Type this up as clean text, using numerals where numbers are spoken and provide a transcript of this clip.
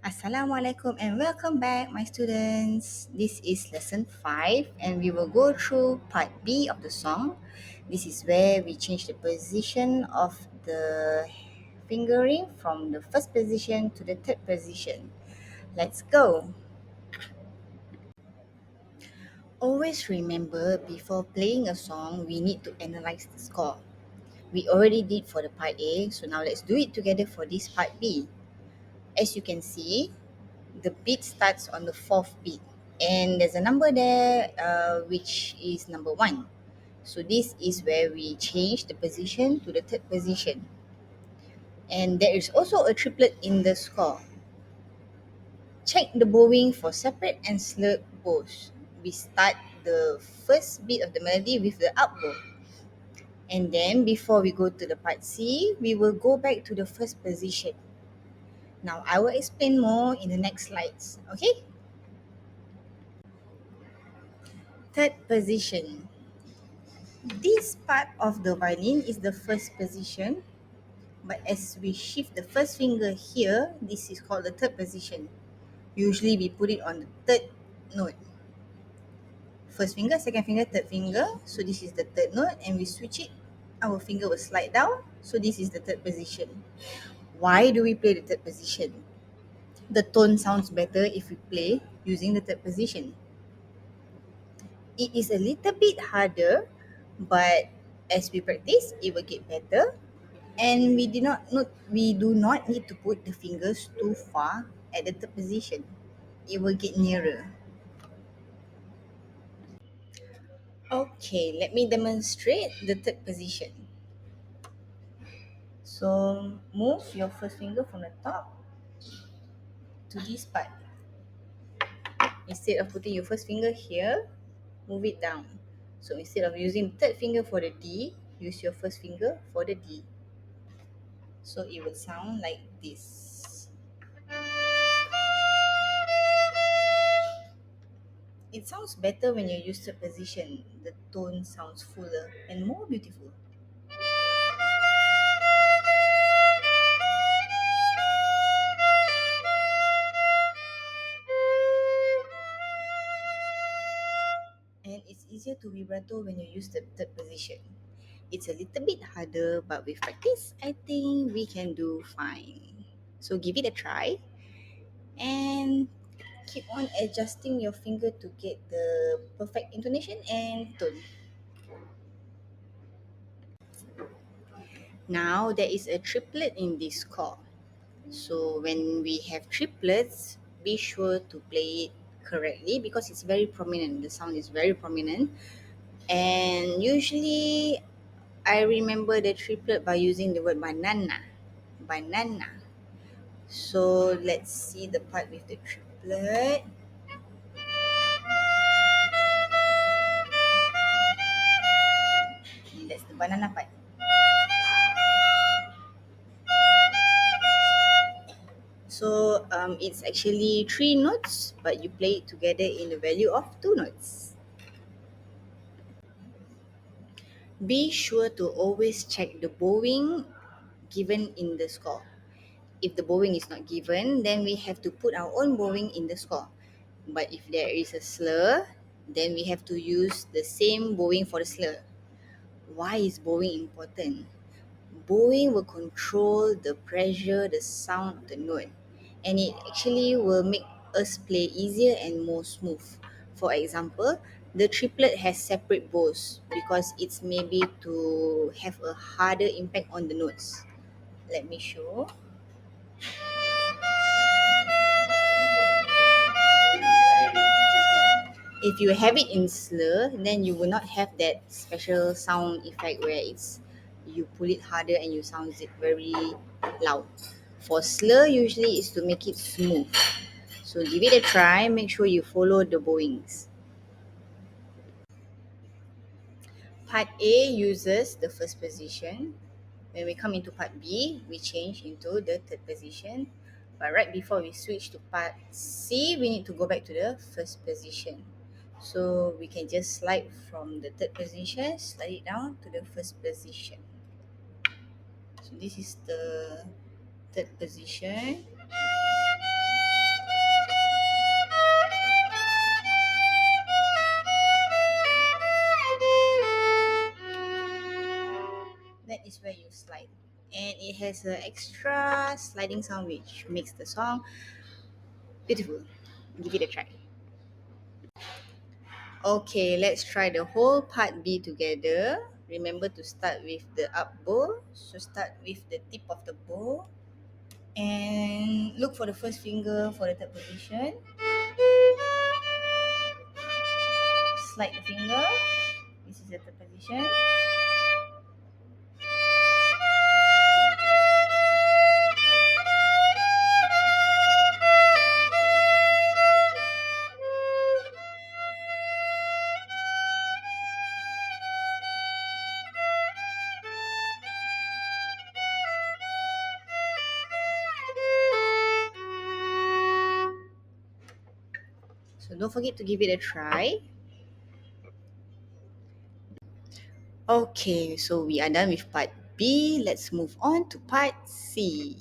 Assalamualaikum and welcome back, my students. This is lesson 5, and we will go through part B of the song. This is where we change the position of the fingering from the first position to the third position. Let's go. Always remember, before playing a song, we need to analyze the score. We already did for the part A, so now let's do it together for this part B. As you can see, the beat starts on the fourth beat, and there's a number there which is number 1. So this is where we change the position to the third position, and there is also a triplet in the score. Check the bowing for separate and slurred bows. We start the first beat of the melody with the up bow, and then before we go to the part C, we will go back to the first position. Now I will explain more in the next slides. Okay. Third position. This part of the violin is the first position, but as we shift the first finger here, this is called the third position. Usually we put it on the third note. First finger, second finger, third finger. So this is the third note, and we switch it. Our finger will slide down. So this is the third position. Why do we play the third position? The tone sounds better if we play using the third position. It is a little bit harder, but as we practice, it will get better. And we do not need to put the fingers too far at the third position. It will get nearer. Okay, let me demonstrate the third position. So move your first finger from the top to this part. Instead of putting your first finger here, move it down. So instead of using the third finger for the D, use your first finger for the D. So it will sound like this. It sounds better when you use the position. The tone sounds fuller and more beautiful. And it's easier to vibrato when you use the third position. It's a little bit harder, but with practice, I think we can do fine. So give it a try and keep on adjusting your finger to get the perfect intonation and tone. Now there is a triplet in this chord. So when we have triplets, be sure to play it correctly because it's very prominent. The sound is very prominent. And usually I remember the triplet by using the word banana. Banana. So let's see the part with the triplet. That's the banana part. So it's actually 3 notes, but you play it together in the value of 2 notes. Be sure to always check the bowing given in the score. If the bowing is not given, then we have to put our own bowing in the score. But if there is a slur, then we have to use the same bowing for the slur. Why is bowing important? Bowing will control the pressure, the sound of the note, and it actually will make us play easier and more smooth. For example, the triplet has separate bows because it's maybe to have a harder impact on the notes. Let me show. If you have it in slur, then you will not have that special sound effect where it's you pull it harder and you sound it very loud. For slur, usually is to make it smooth. So give it a try. Make sure you follow the bowings. Part A uses the first position. When we come into part B, we change into the third position. But right before we switch to part C, we need to go back to the first position. So we can just slide from the third position, slide it down to the first position. So this is the third position. it has an extra sliding sound which makes the song beautiful. Give it a try. Okay, let's try the whole part B together. Remember to start with the up bow. So start with the tip of the bow and look for the first finger for the third position. Slide the finger. This is the third position. So don't forget to give it a try. Okay, so we are done with part B. Let's move on to part C.